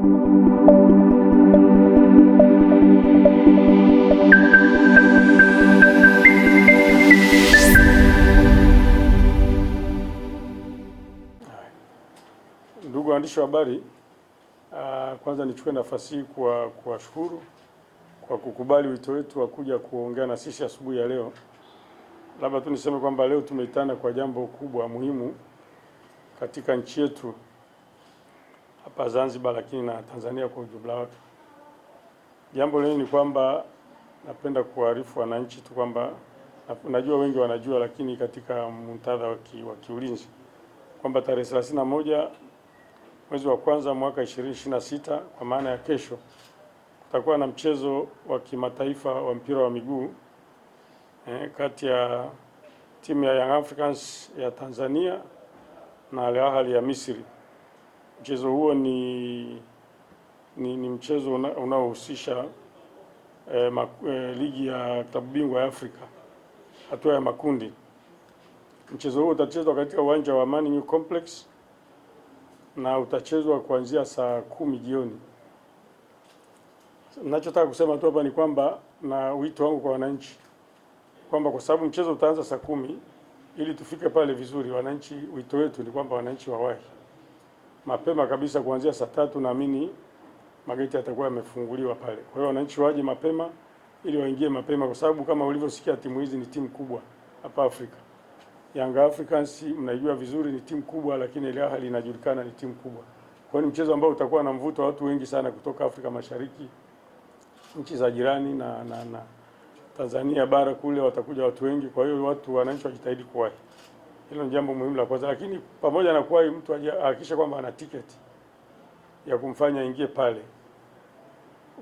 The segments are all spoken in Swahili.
Ndugu waandishi wa habari, kwanza nichukue nafasi hii kuwashukuru kwa kukubali wito wetu wa kuja kuongea na sisi asubuhi ya leo. Labda tu niseme kwamba leo tumeitana kwa jambo kubwa muhimu katika nchi yetu hapa Zanzibar, lakini na Tanzania kwa ujumla wake. Jambo leo ni kwamba napenda kuarifu wananchi tu kwamba najua wengi wanajua, lakini katika muktadha wa kiulinzi kwamba tarehe 31 mwezi wa kwanza mwaka 2026 kwa maana ya kesho, kutakuwa na mchezo wa kimataifa wa mpira wa miguu kati ya timu ya Young Africans ya Tanzania na Al Ahly ya Misri. Mchezo huo ni mchezo unaohusisha ligi ya klabu bingwa ya Afrika hatua ya makundi. Mchezo huo utachezwa katika uwanja wa Amani New Complex na utachezwa kuanzia saa 10 jioni. Ninachotaka kusema tu hapa ni kwamba, na wito wangu kwa wananchi kwamba kwa sababu mchezo utaanza saa 10, ili tufike pale vizuri, wananchi, wito wetu ni kwamba wananchi wawahi mapema kabisa kuanzia saa 3. Naamini mageti yatakuwa yamefunguliwa pale. Kwa hiyo wananchi waje mapema ili waingie mapema, kwa sababu kama ulivyosikia timu hizi ni timu kubwa hapa Afrika. Young Africans mnaijua vizuri, ni timu kubwa, lakini Al Ahly inajulikana ni timu kubwa. Kwa hiyo ni mchezo ambao utakuwa na mvuto wa watu wengi sana kutoka Afrika Mashariki, nchi za jirani na Tanzania bara kule watakuja watu wengi. Kwa hiyo wananchi wajitahidi kuwahi. Hilo ni jambo muhimu la kwanza, lakini pamoja na kuwahi, mtu ahakikishe kwamba ana tiketi ya kumfanya ingie pale.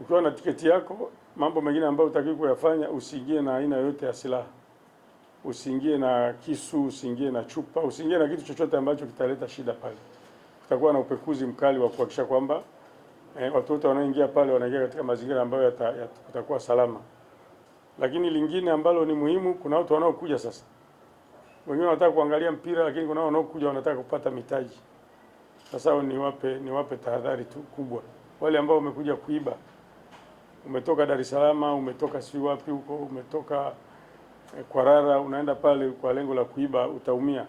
Ukiwa na tiketi yako, mambo mengine ambayo utakiwa kuyafanya, usiingie na aina yoyote ya silaha. Usiingie na kisu, usiingie na chupa, usiingie na kitu chochote ambacho kitaleta shida pale. Kutakuwa na upekuzi mkali wa kuhakikisha kwamba watu wote wanaoingia pale wanaingia katika mazingira ambayo yatakuwa salama. Lakini lingine ambalo ni muhimu, kuna watu wanaokuja sasa. Wengine wanataka kuangalia mpira, lakini kuna wanaokuja wanataka kupata mitaji. Sasa niwape tahadhari tu kubwa. Wale ambao wamekuja kuiba, umetoka Dar es Salaam, umetoka si wapi huko, umetoka Kwarara, unaenda pale kwa lengo la kuiba, utaumia.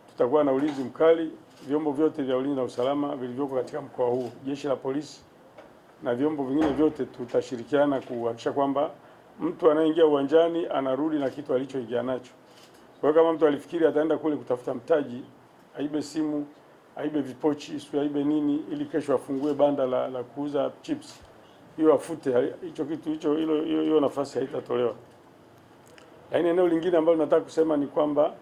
Tutakuwa na ulinzi mkali. Vyombo vyote vya ulinzi na usalama vilivyoko katika mkoa huu, jeshi la polisi na vyombo vingine vyote, tutashirikiana kuhakikisha kwamba mtu anayeingia uwanjani anarudi na kitu alichoingia nacho. Kwa hiyo kama mtu alifikiri ataenda kule kutafuta mtaji, aibe simu, aibe vipochi, sio aibe nini, ili kesho afungue banda la kuuza chips, hiyo afute hicho kitu, hiyo nafasi haitatolewa. Lakini eneo lingine ambalo nataka kusema ni kwamba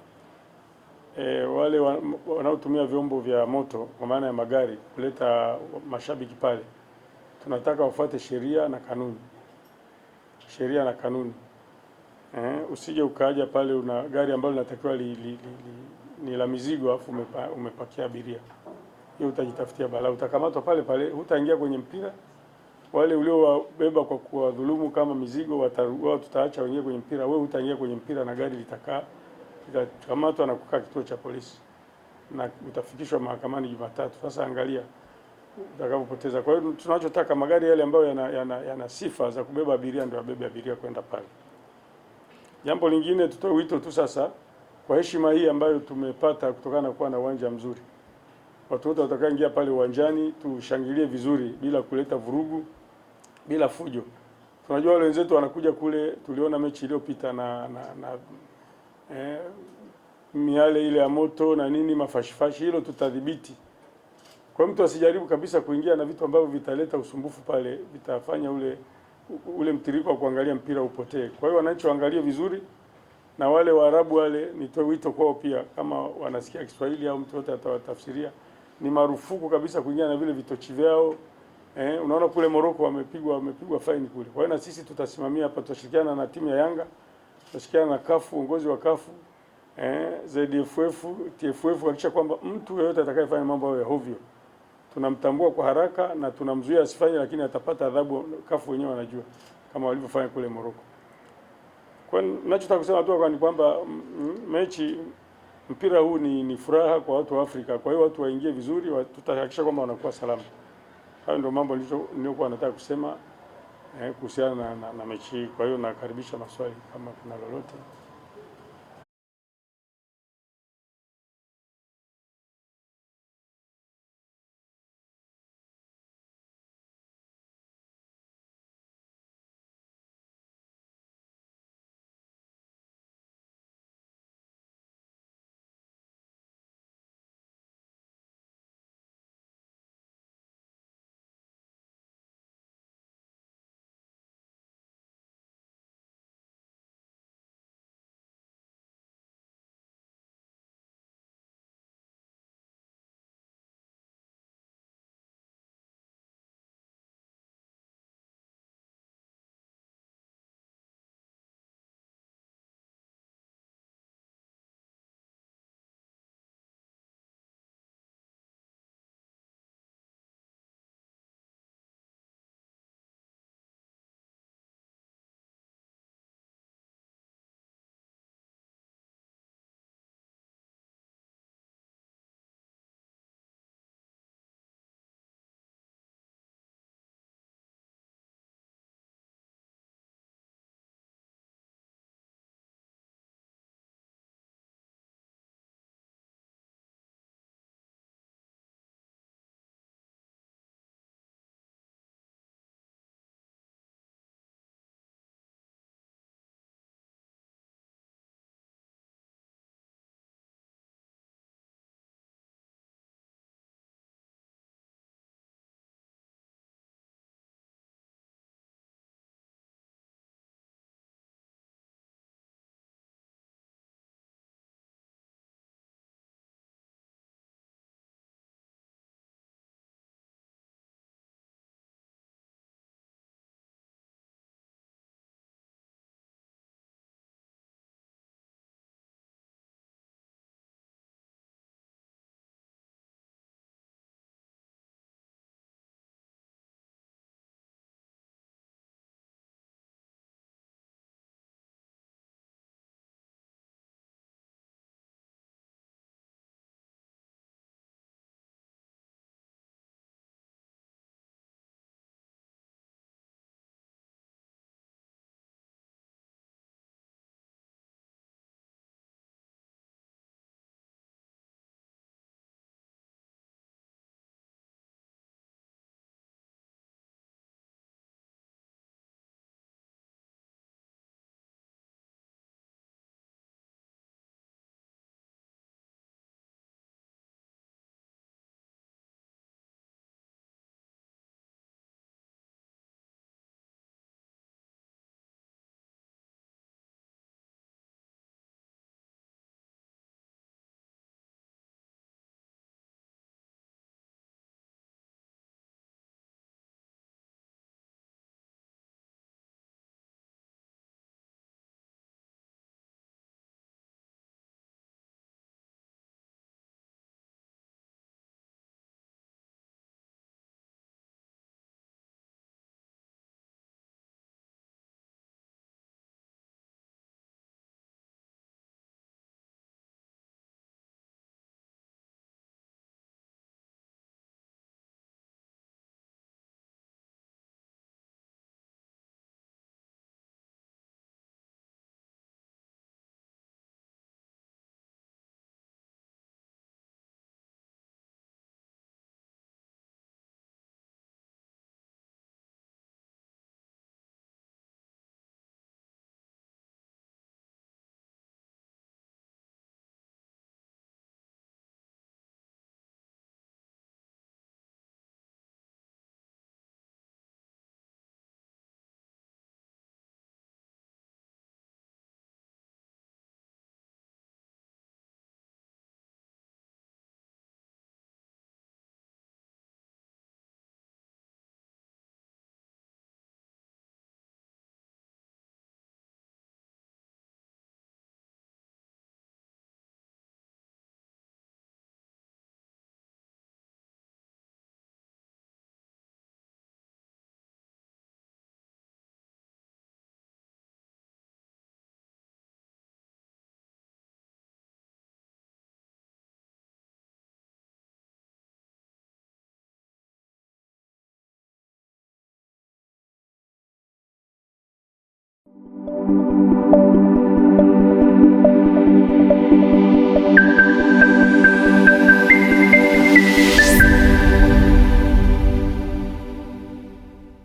wale wanaotumia vyombo vya moto kwa maana ya magari kuleta mashabiki pale, tunataka wafuate sheria na kanuni. Sheria na kanuni. Usije ukaja pale una gari ambalo linatakiwa ni la mizigo afu umepakia abiria. Hiyo utajitafutia balaa, utakamatwa pale pale, hutaingia kwenye mpira. Wale uliowabeba kwa kuwadhulumu kama mizigo wao tutaacha waingie kwenye mpira, wewe hutaingia kwenye mpira na gari litakamatwa na kukaa kituo cha polisi na utafikishwa mahakamani Jumatatu. Sasa angalia utakapopoteza. Kwa hiyo tunachotaka magari yale ambayo yana sifa za kubeba abiria ndio wabebe abiria kwenda pale. Jambo lingine, tutoe wito tu sasa kwa heshima hii ambayo tumepata kutokana na kuwa na uwanja mzuri. Watu wote watakaoingia pale uwanjani tushangilie vizuri bila kuleta vurugu, bila fujo. Tunajua wale wenzetu wanakuja kule, tuliona mechi iliyopita na miale ile ya moto na nini, mafashifashi, hilo tutadhibiti. Kwa mtu asijaribu kabisa kuingia na vitu ambavyo vitaleta usumbufu pale, vitafanya ule mtiriko wa kuangalia mpira upotee. Kwa hiyo wananchi waangalie vizuri, na wale Waarabu wale nitoe wito kwao pia, kama wanasikia Kiswahili au mtu yote atawatafsiria, ni marufuku kabisa kuingia na vile vitochi vyao. Unaona kule Morocco wamepigwa faini kule. Kwa hiyo na sisi tutasimamia hapa, tutashirikiana na timu ya Yanga, tutashirikiana na CAF, uongozi wa CAF, ZFF, TFF, kuhakikisha kwamba mtu yeyote atakayefanya mambo ya hovyo tunamtambua kwa haraka na tunamzuia asifanye, lakini atapata adhabu. CAF wenyewe wanajua kama walivyofanya kule Morocco. Kwa ninachotaka kusema tu ni kwamba mpira huu ni furaha kwa watu wa Afrika. Kwa hiyo watu waingie vizuri, tutahakikisha kwamba wanakuwa salama. Hayo ndio mambo niliyokuwa nataka kusema kuhusiana na mechi hii. Kwa hiyo nakaribisha maswali kama kuna lolote.